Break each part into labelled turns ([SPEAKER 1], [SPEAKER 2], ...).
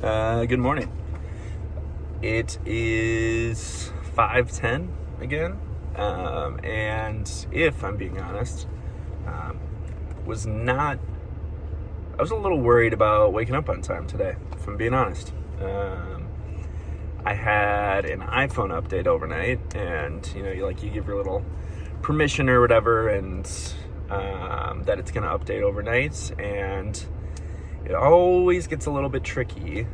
[SPEAKER 1] Good morning. It is 5:10 again, and if I'm being honest, um, was not. I was a little worried about waking up on time today. If I'm being honest, I had an iPhone update overnight, and you give your little permission or whatever, and that it's going to update overnight, and it always gets a little bit tricky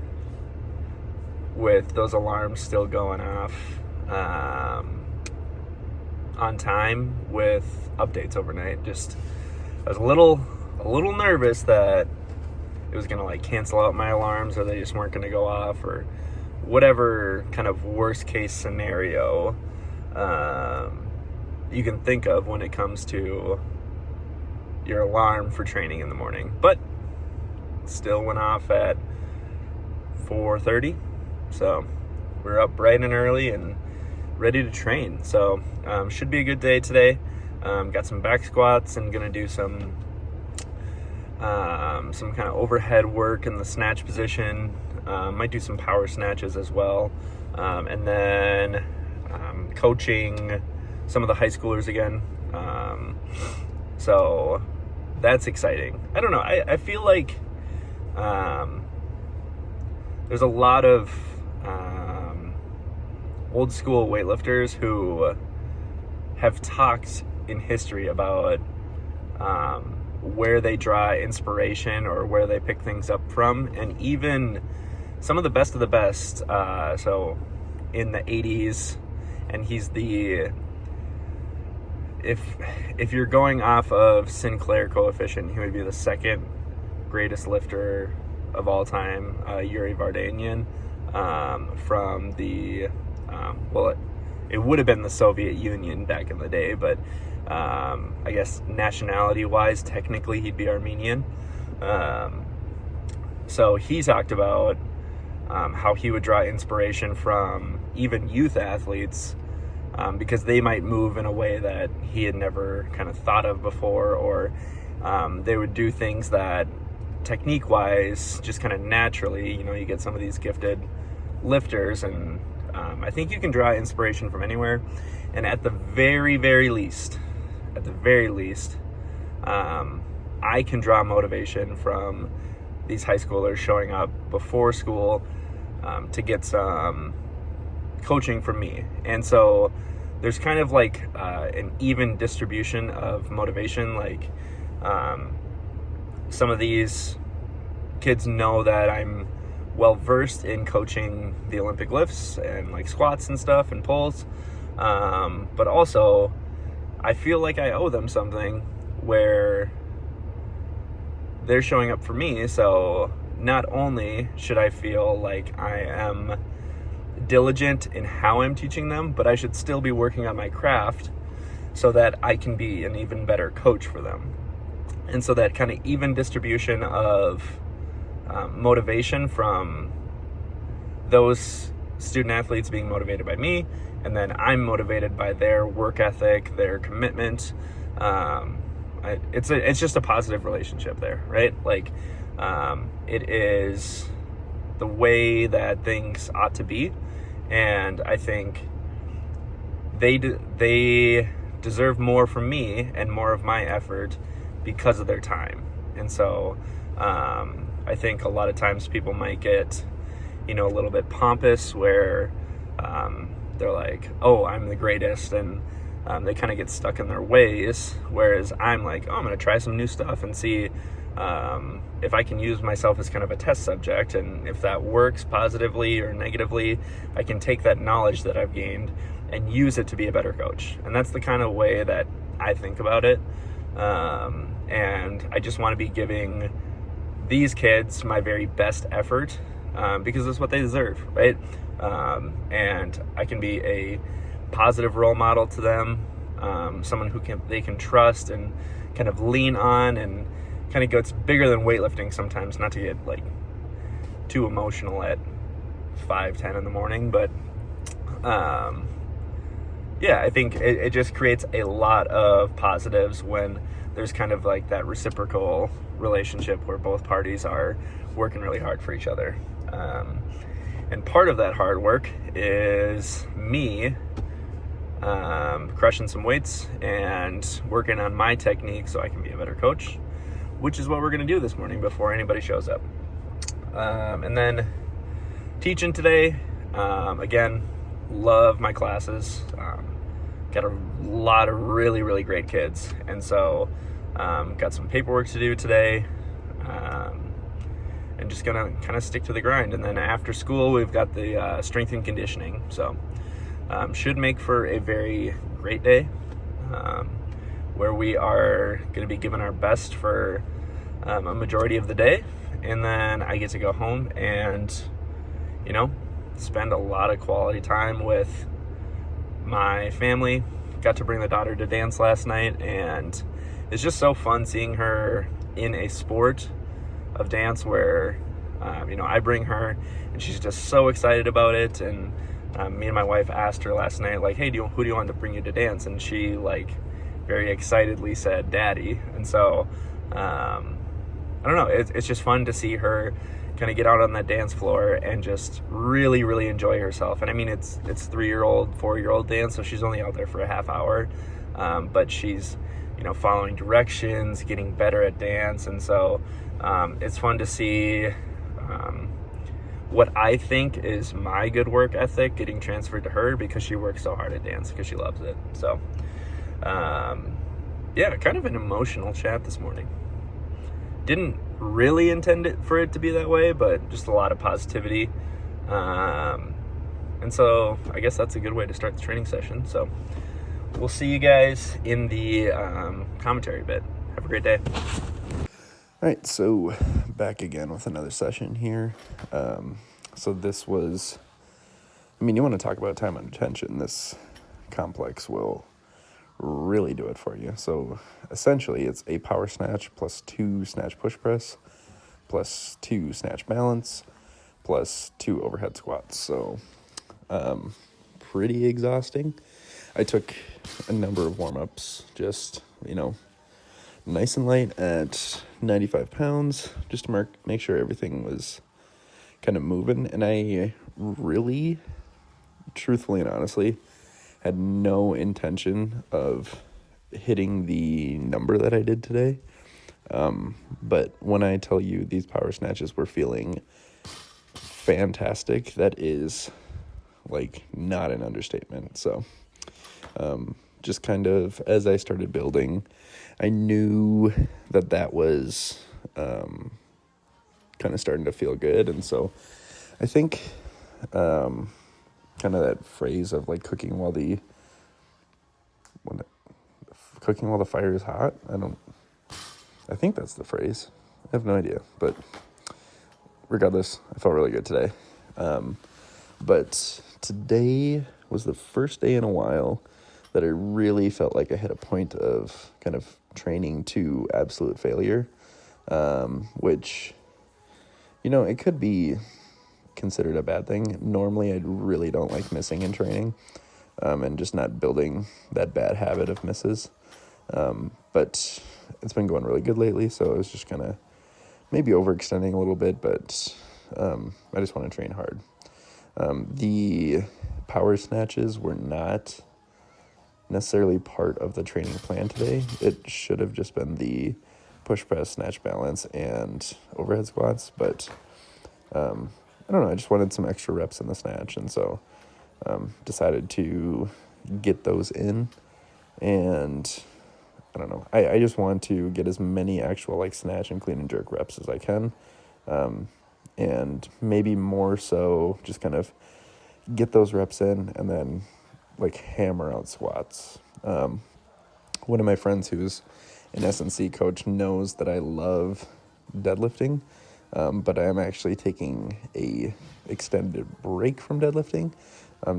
[SPEAKER 1] with those alarms still going off on time with updates overnight. I was a little nervous that it was gonna cancel out my alarms, or they just weren't gonna go off, or whatever kind of worst case scenario you can think of when it comes to your alarm for training in the morning. But still went off at 4:30. So we're up bright and early and ready to train. So should be a good day today. Got some back squats and gonna do some kind of overhead work in the snatch position. Might do some power snatches as well. And then coaching some of the high schoolers again. So that's exciting. I don't know. I feel like there's a lot of old school weightlifters who have talked in history about where they draw inspiration or where they pick things up from, and even some of the best, so in the 80s, and he's if you're going off of Sinclair coefficient, he would be the second greatest lifter of all time, Yuri Vardanyan, from the it would have been the Soviet Union back in the day, but I guess nationality-wise, technically he'd be Armenian. So he talked about how he would draw inspiration from even youth athletes, because they might move in a way that he had never kind of thought of before, or they would do things that technique-wise just kind of naturally, you get some of these gifted lifters, and I think you can draw inspiration from anywhere. And at the very, very least, I can draw motivation from these high schoolers showing up before school to get some coaching from me. And so there's kind of an even distribution of motivation. Some of these kids know that I'm well versed in coaching the Olympic lifts and squats and stuff and pulls, but also I feel like I owe them something where they're showing up for me. So not only should I feel like I am diligent in how I'm teaching them, but I should still be working on my craft so that I can be an even better coach for them. And so that kind of even distribution of motivation from those student athletes being motivated by me, and then I'm motivated by their work ethic, their commitment. It's just a positive relationship there, right? It is the way that things ought to be, and I think they deserve more from me and more of my effort because of their time. And so I think a lot of times people might get a little bit pompous where they're like, oh, I'm the greatest, and they kind of get stuck in their ways, whereas I'm like, oh, I'm going to try some new stuff and see if I can use myself as kind of a test subject, and if that works positively or negatively, I can take that knowledge that I've gained and use it to be a better coach. And that's the kind of way that I think about it. And I just want to be giving these kids my very best effort, because that's what they deserve, right? And I can be a positive role model to them, someone who they can trust and kind of lean on, and kind of gets bigger than weightlifting sometimes, not to get too emotional at 5:10 in the morning, but yeah, I think it just creates a lot of positives when there's kind of that reciprocal relationship where both parties are working really hard for each other. And part of that hard work is me crushing some weights and working on my technique so I can be a better coach, which is what we're going to do this morning before anybody shows up. And then teaching today, again, love my classes. Got a lot of really, really great kids. And so got some paperwork to do today. And just gonna kind of stick to the grind. And then after school, we've got the strength and conditioning. So should make for a very great day, where we are gonna be giving our best for a majority of the day. And then I get to go home and, spend a lot of quality time with my family. Got to bring the daughter to dance last night, and it's just so fun seeing her in a sport of dance where, I bring her and she's just so excited about it. And me and my wife asked her last night, like, hey, who do you want to bring you to dance? And she very excitedly said, Daddy. And so, I don't know, it's just fun to see her kind of get out on that dance floor and just really, really enjoy herself. And I mean, it's 3-year-old, 4-year-old dance, so she's only out there for a half hour, but she's, following directions, getting better at dance. And so it's fun to see what I think is my good work ethic getting transferred to her because she works so hard at dance because she loves it. So kind of an emotional chat this morning. Didn't really intend it for it to be that way, but just a lot of positivity. And so I guess that's a good way to start the training session. So we'll see you guys in the commentary bit. Have a great day.
[SPEAKER 2] All right, so back again with another session here. So this was, you want to talk about time under tension. This complex will really do it for you. So essentially it's a power snatch plus 2 snatch push press plus 2 snatch balance plus 2 overhead squats. So pretty exhausting. I took a number of warm-ups, just nice and light at 95 pounds, just to make sure everything was kind of moving. And I really, truthfully and honestly, had no intention of hitting the number that I did today. But when I tell you these power snatches were feeling fantastic, that is not an understatement. So just kind of as I started building, I knew that was kind of starting to feel good. And so I think kind of that phrase of cooking while the fire is hot. I think that's the phrase. I have no idea, but regardless, I felt really good today. But today was the first day in a while that I really felt like I hit a point of kind of training to absolute failure, which, it could be considered a bad thing. Normally, I really don't like missing in training, and just not building that bad habit of misses. But it's been going really good lately, so I was just kind of maybe overextending a little bit, but I just want to train hard. The power snatches were not necessarily part of the training plan today. It should have just been the push press, snatch balance, and overhead squats, but I don't know, I just wanted some extra reps in the snatch, and so decided to get those in. And I don't know, I just want to get as many actual snatch and clean and jerk reps as I can, and maybe more so just kind of get those reps in and then hammer out squats. One of my friends who's an S&C coach knows that I love deadlifting, but I am actually taking a extended break from deadlifting,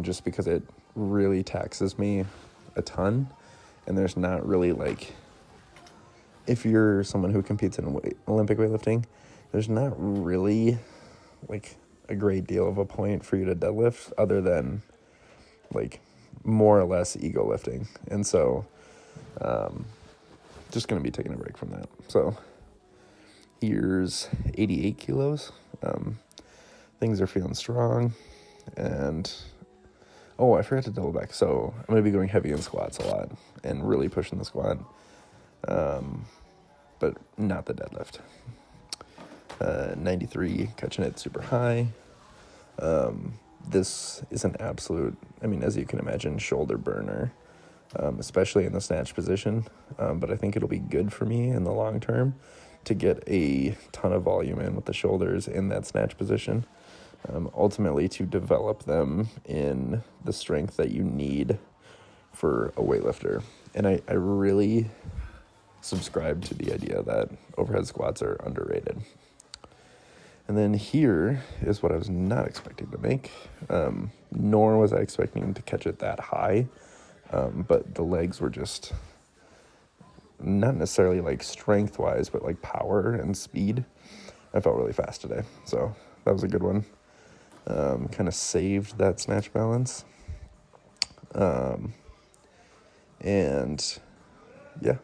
[SPEAKER 2] just because it really taxes me a ton, and there's not really if you're someone who competes in Olympic weightlifting, there's not really a great deal of a point for you to deadlift other than more or less ego lifting. And so just going to be taking a break from that. So here's 88 kilos. things are feeling strong. And oh, I forgot to double back. So I'm going to be going heavy in squats a lot and really pushing the squat, but not the deadlift. 93, catching it super high. This is an absolute, I mean, as you can imagine, shoulder burner, especially in the snatch position. But I think it'll be good for me in the long term to get a ton of volume in with the shoulders in that snatch position. Ultimately to develop them in the strength that you need for a weightlifter. And I really subscribe to the idea that overhead squats are underrated. And then here is what I was not expecting to make, nor was I expecting to catch it that high, but the legs were just not necessarily like strength-wise, but like power and speed. I felt really fast today, so that was a good one. Kind of saved that snatch balance. And yeah,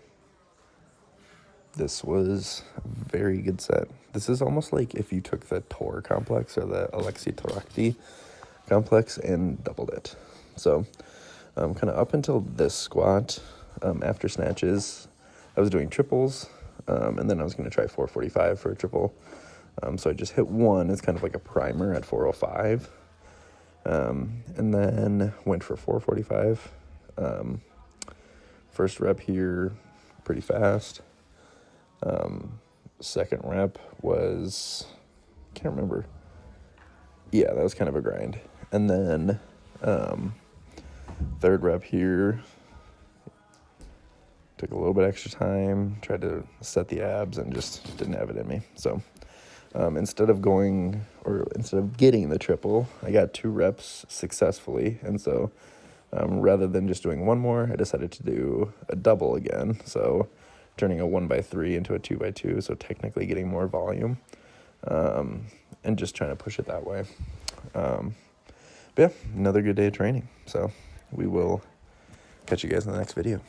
[SPEAKER 2] this was a very good set. This is almost like if you took the Tor complex or the Alexi Torakti complex and doubled it. So kind of up until this squat, after snatches, I was doing triples, and then I was going to try 445 for a triple. So I just hit one. It's kind of like a primer at 405. And then went for 445. First rep here, pretty fast. Second rep was, can't remember. Yeah, that was kind of a grind. And then third rep here, took a little bit extra time, tried to set the abs and just didn't have it in me. So instead of getting the triple, I got 2 reps successfully. And so rather than just doing one more, I decided to do a double again. So turning a 1x3 into a 2x2, so technically getting more volume, and just trying to push it that way. But yeah, another good day of training. So we will catch you guys in the next video.